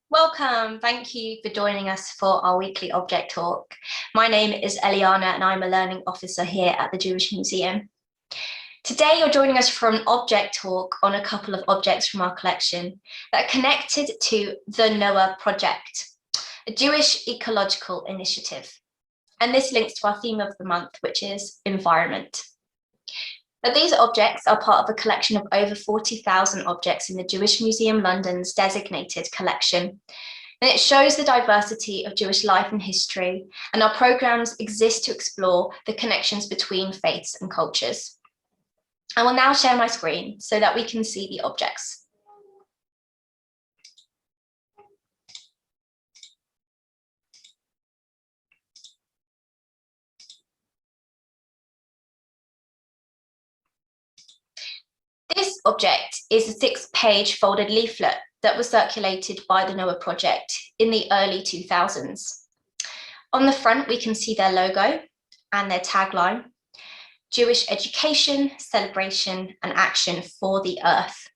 Welcome. Thank you for joining us for our weekly object talk. My name is Eliana and I'm a learning officer here at the Jewish Museum. Today you're joining us for an object talk on a couple of objects from our collection that are connected to the Noah Project, a Jewish ecological initiative. And this links to our theme of the month, which is environment. Now, these objects are part of a collection of over 40,000 objects in the Jewish Museum London's designated collection. And it shows the diversity of Jewish life and history, and our programmes exist to explore the connections between faiths and cultures. I will now share my screen so that we can see the objects. This object is a 6-page folded leaflet that was circulated by the Noah Project in the early 2000s. On the front, we can see their logo and their tagline: Jewish education, celebration, and action for the earth,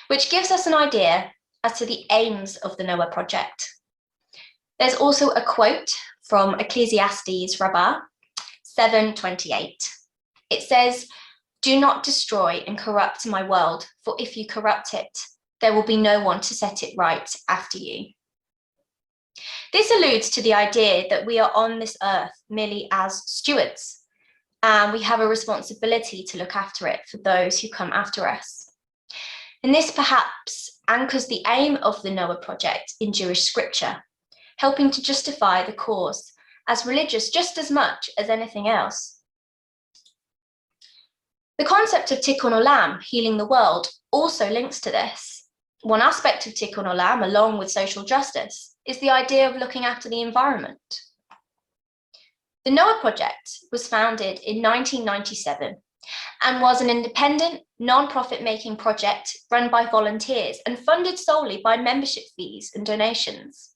which gives us an idea as to the aims of the Noah Project. There's also a quote from Ecclesiastes Rabbah 7:28. It says, "Do not destroy and corrupt my world, for if you corrupt it, there will be no one to set it right after you." This alludes to the idea that we are on this earth merely as stewards, and we have a responsibility to look after it for those who come after us. And this perhaps anchors the aim of the Noah Project in Jewish scripture, helping to justify the cause as religious just as much as anything else. The concept of tikkun olam, healing the world, also links to this. One aspect of tikkun olam, along with social justice, is the idea of looking after the environment. The Noah Project was founded in 1997 and was an independent, non-profit making project run by volunteers and funded solely by membership fees and donations.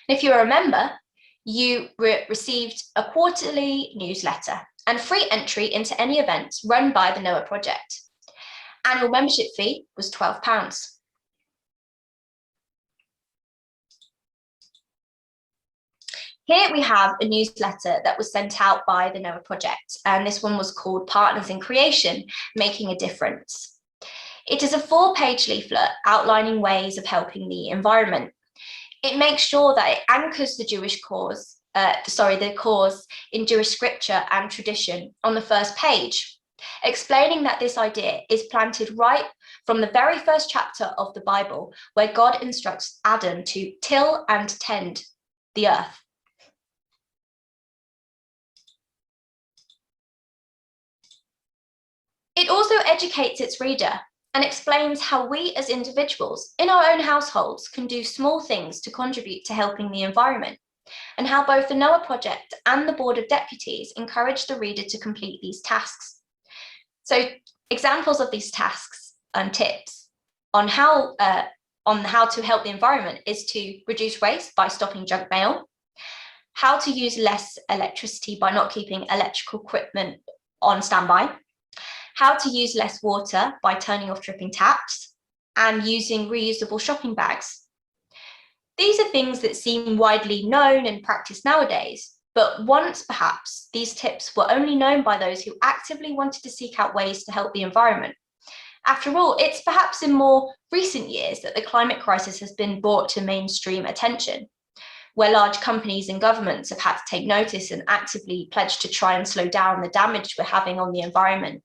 And if you're a member, you received a quarterly newsletter and free entry into any events run by the Noah Project. Annual membership fee was £12. Here we have a newsletter that was sent out by the Noah Project, and this one was called Partners in Creation, Making a Difference. It is a 4-page leaflet outlining ways of helping the environment. It makes sure that it anchors the the cause in Jewish scripture and tradition on the first page, explaining that this idea is planted right from the very first chapter of the Bible, where God instructs Adam to till and tend the earth. It also educates its reader and explains how we as individuals in our own households can do small things to contribute to helping the environment, and how both the Noah Project and the Board of Deputies encourage the reader to complete these tasks. So examples of these tasks and tips on how to help the environment is to reduce waste by stopping junk mail, how to use less electricity by not keeping electrical equipment on standby, how to use less water by turning off dripping taps, and using reusable shopping bags. These are things that seem widely known and practiced nowadays, but once perhaps these tips were only known by those who actively wanted to seek out ways to help the environment. After all, it's perhaps in more recent years that the climate crisis has been brought to mainstream attention, where large companies and governments have had to take notice and actively pledge to try and slow down the damage we're having on the environment.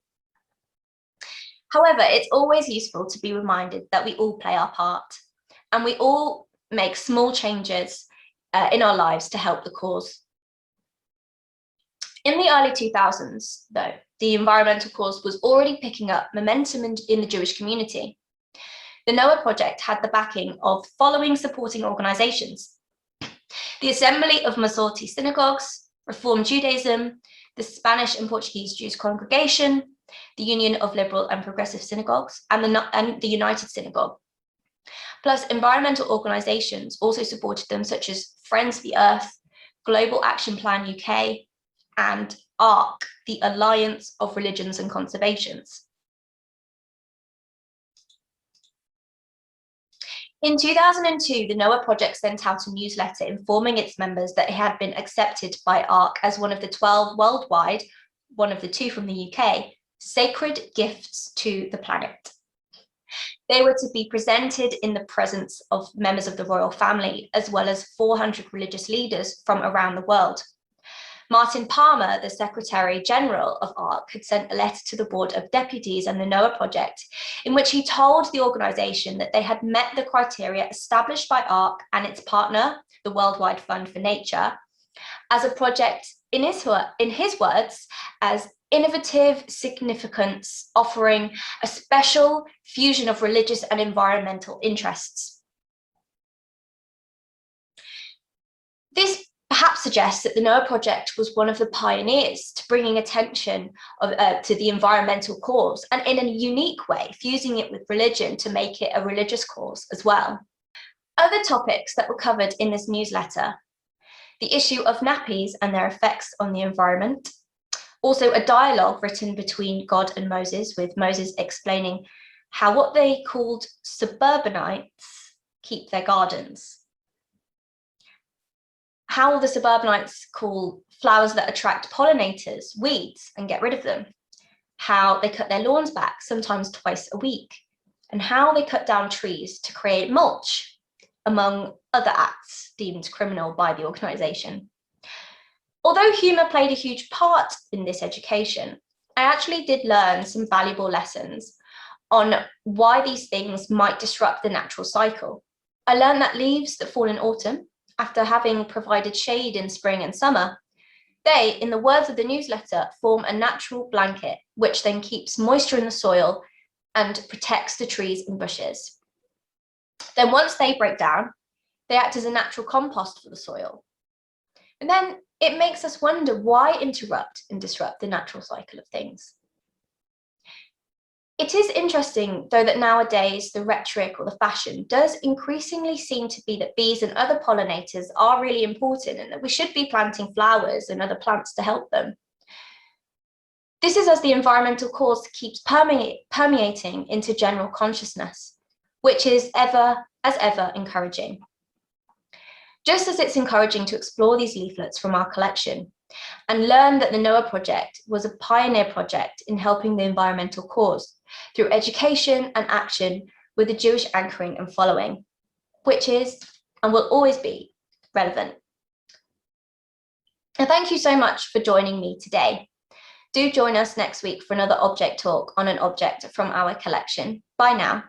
However, it's always useful to be reminded that we all play our part, and we all make small changes in our lives to help the cause. In the early 2000s, though, the environmental cause was already picking up momentum in the Jewish community. The Noah Project had the backing of following supporting organizations: the Assembly of Masorti Synagogues, Reform Judaism, the Spanish and Portuguese Jews Congregation, the Union of Liberal and Progressive Synagogues, and the United Synagogue. Plus, environmental organisations also supported them, such as Friends of the Earth, Global Action Plan UK, and ARC, the Alliance of Religions and Conservations. In 2002, the Noah Project sent out a newsletter informing its members that it had been accepted by ARC as one of the 12 worldwide, one of the 2 from the UK, sacred gifts to the planet. They were to be presented in the presence of members of the royal family, as well as 400 religious leaders from around the world. Martin Palmer, the Secretary General of ARC, had sent a letter to the Board of Deputies and the Noah Project, in which he told the organisation that they had met the criteria established by ARC and its partner, the Worldwide Fund for Nature, as a project, in his words, as innovative significance, offering a special fusion of religious and environmental interests. This perhaps suggests that the Noah Project was one of the pioneers to bringing attention to the environmental cause, and in a unique way, fusing it with religion to make it a religious cause as well. Other topics that were covered in this newsletter: the issue of nappies and their effects on the environment. Also, a dialogue written between God and Moses, with Moses explaining how what they called suburbanites keep their gardens. How the suburbanites call flowers that attract pollinators weeds and get rid of them. How they cut their lawns back, sometimes twice a week. And how they cut down trees to create mulch, among other acts deemed criminal by the organisation. Although humour played a huge part in this education, I actually did learn some valuable lessons on why these things might disrupt the natural cycle. I learned that leaves that fall in autumn, after having provided shade in spring and summer, they, in the words of the newsletter, form a natural blanket, which then keeps moisture in the soil and protects the trees and bushes. Then once they break down, they act as a natural compost for the soil. And then it makes us wonder, why interrupt and disrupt the natural cycle of things? It is interesting, though, that nowadays the rhetoric or the fashion does increasingly seem to be that bees and other pollinators are really important and that we should be planting flowers and other plants to help them. This is as the environmental cause keeps permeating into general consciousness, which is ever encouraging. Just as it's encouraging to explore these leaflets from our collection and learn that the Noah Project was a pioneer project in helping the environmental cause through education and action with a Jewish anchoring and following, which is and will always be relevant. And thank you so much for joining me today. Do join us next week for another object talk on an object from our collection. Bye now.